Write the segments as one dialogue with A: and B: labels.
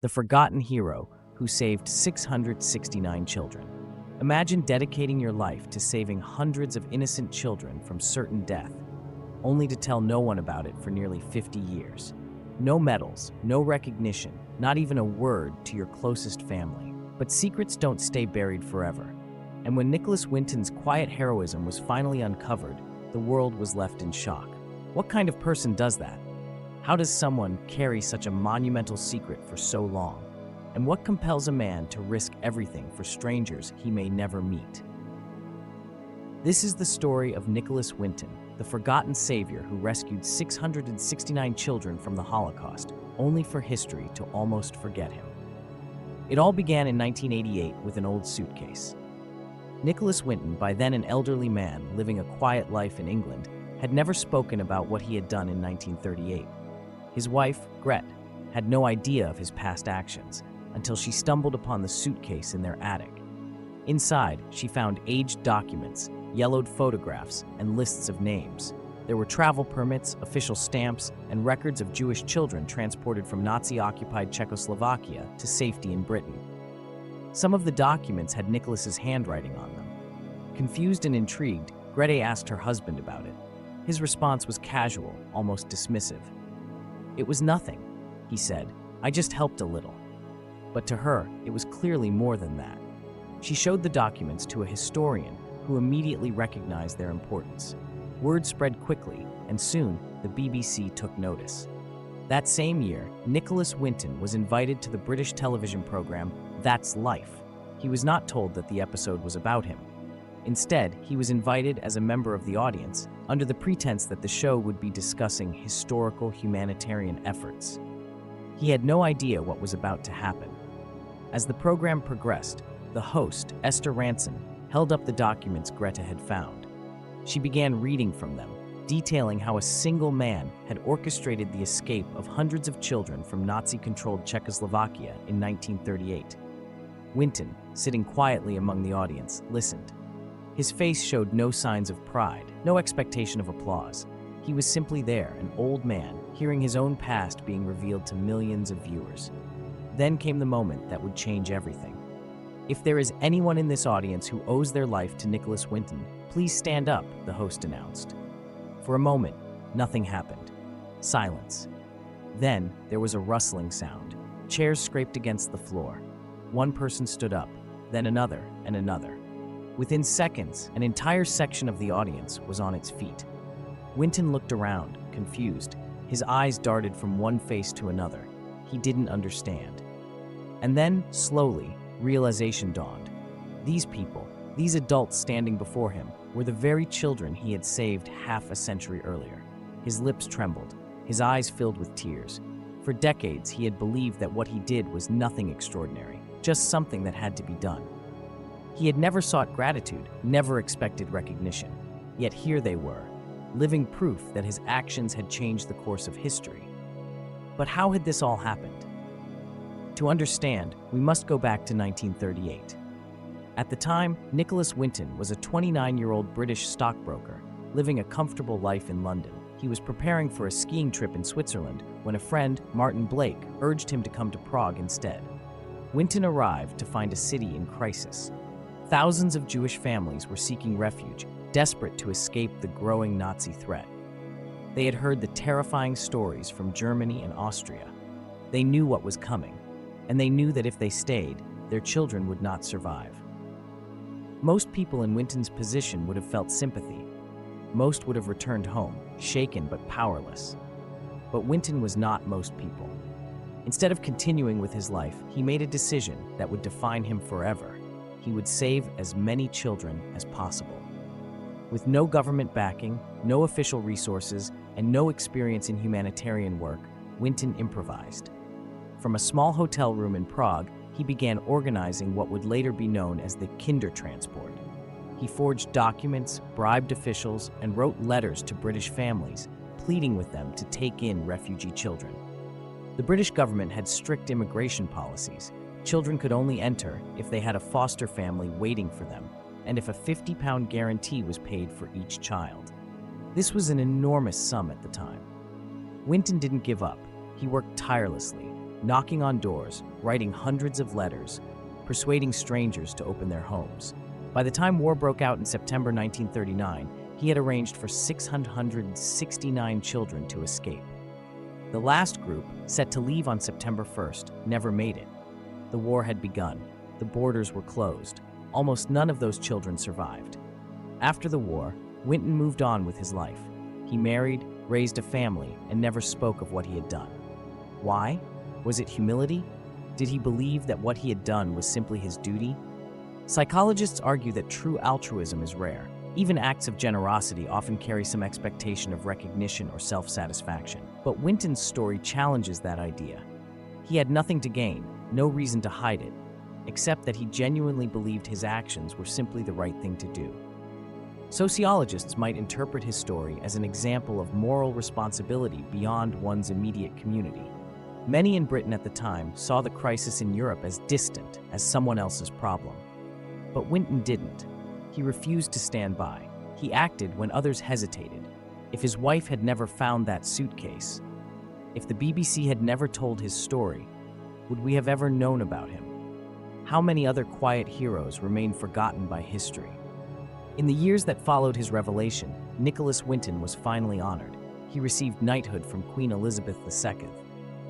A: the forgotten hero who saved 669 children. Imagine dedicating your life to saving hundreds of innocent children from certain death, only to tell no one about it for nearly 50 years. No medals, no recognition, not even a word to your closest family. But secrets don't stay buried forever. And when Nicholas Winton's quiet heroism was finally uncovered, the world was left in shock. What kind of person does that? How does someone carry such a monumental secret for so long? And what compels a man to risk everything for strangers he may never meet? This is the story of Nicholas Winton, the forgotten savior who rescued 669 children from the Holocaust, only for history to almost forget him. It all began in 1988 with an old suitcase. Nicholas Winton, by then an elderly man living a quiet life in England, had never spoken about what he had done in 1938. His wife, Gret, had no idea of his past actions until she stumbled upon the suitcase in their attic. Inside, she found aged documents, yellowed photographs, and lists of names. There were travel permits, official stamps, and records of Jewish children transported from Nazi-occupied Czechoslovakia to safety in Britain. Some of the documents had Nicholas's handwriting on them. Confused and intrigued, Grete asked her husband about it. His response was casual, almost dismissive. "It was nothing," he said. "I just helped a little." But to her, it was clearly more than that. She showed the documents to a historian who immediately recognized their importance. Word spread quickly, and soon the BBC took notice. That same year, Nicholas Winton was invited to the British television program That's Life. He was not told that the episode was about him. Instead, he was invited as a member of the audience under the pretense that the show would be discussing historical humanitarian efforts. He had no idea what was about to happen. As the program progressed, the host, Esther Ranson, held up the documents Grete had found. She began reading from them, detailing how a single man had orchestrated the escape of hundreds of children from Nazi-controlled Czechoslovakia in 1938. Winton, sitting quietly among the audience, listened. His face showed no signs of pride, no expectation of applause. He was simply there, an old man, hearing his own past being revealed to millions of viewers. Then came the moment that would change everything. "If there is anyone in this audience who owes their life to Nicholas Winton, please stand up," the host announced. For a moment, nothing happened. Silence. Then there was a rustling sound. Chairs scraped against the floor. One person stood up, then another and another. Within seconds, an entire section of the audience was on its feet. Winton looked around, confused. His eyes darted from one face to another. He didn't understand. And then, slowly, realization dawned. These people, these adults standing before him, were the very children he had saved half a century earlier. His lips trembled, his eyes filled with tears. For decades, he had believed that what he did was nothing extraordinary, just something that had to be done. He had never sought gratitude, never expected recognition. Yet here they were, living proof that his actions had changed the course of history. But how had this all happened? To understand, we must go back to 1938. At the time, Nicholas Winton was a 29-year-old British stockbroker, living a comfortable life in London. He was preparing for a skiing trip in Switzerland when a friend, Martin Blake, urged him to come to Prague instead. Winton arrived to find a city in crisis. Thousands of Jewish families were seeking refuge, desperate to escape the growing Nazi threat. They had heard the terrifying stories from Germany and Austria. They knew what was coming, and they knew that if they stayed, their children would not survive. Most people in Winton's position would have felt sympathy. Most would have returned home, shaken but powerless. But Winton was not most people. Instead of continuing with his life, he made a decision that would define him forever. He would save as many children as possible. With no government backing, no official resources, and no experience in humanitarian work, Winton improvised. From a small hotel room in Prague, he began organizing what would later be known as the Kindertransport. He forged documents, bribed officials, and wrote letters to British families, pleading with them to take in refugee children. The British government had strict immigration policies. Children could only enter if they had a foster family waiting for them, and if a £50 guarantee was paid for each child. This was an enormous sum at the time. Winton didn't give up. He worked tirelessly. knocking on doors, writing hundreds of letters, persuading strangers to open their homes. By the time war broke out in September 1939, he had arranged for 669 children to escape. The last group, set to leave on September 1st, never made it. The war had begun. The borders were closed. Almost none of those children survived. After the war, Winton moved on with his life. He married, raised a family, and never spoke of what he had done. Why? Was it humility? Did he believe that what he had done was simply his duty? Psychologists argue that true altruism is rare. Even acts of generosity often carry some expectation of recognition or self-satisfaction. But Winton's story challenges that idea. He had nothing to gain, no reason to hide it, except that he genuinely believed his actions were simply the right thing to do. Sociologists might interpret his story as an example of moral responsibility beyond one's immediate community. Many in Britain at the time saw the crisis in Europe as distant, as someone else's problem. But Winton didn't. He refused to stand by. He acted when others hesitated. If his wife had never found that suitcase, if the BBC had never told his story, would we have ever known about him? How many other quiet heroes remain forgotten by history? In the years that followed his revelation, Nicholas Winton was finally honored. He received knighthood from Queen Elizabeth II.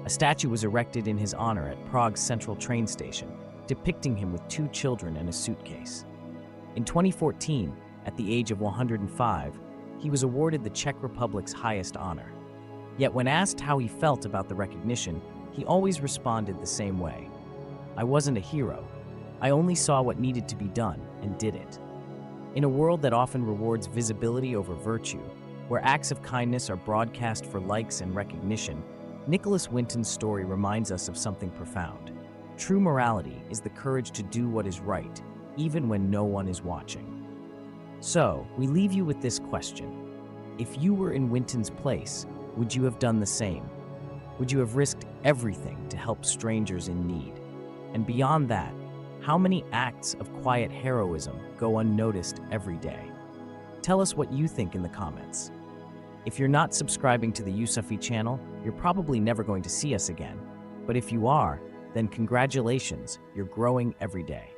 A: A statue was erected in his honor at Prague's central train station, depicting him with 2 children and a suitcase. In 2014, at the age of 105, he was awarded the Czech Republic's highest honor. Yet when asked how he felt about the recognition, he always responded the same way. I wasn't a hero. I only saw what needed to be done and did it. In a world that often rewards visibility over virtue, where acts of kindness are broadcast for likes and recognition, Nicholas Winton's story reminds us of something profound. True morality is the courage to do what is right, even when no one is watching. So, we leave you with this question. If you were in Winton's place, would you have done the same? Would you have risked everything to help strangers in need? And beyond that, how many acts of quiet heroism go unnoticed every day? Tell us what you think in the comments. If you're not subscribing to the Yusufi channel, you're probably never going to see us again. But if you are, then congratulations, you're growing every day.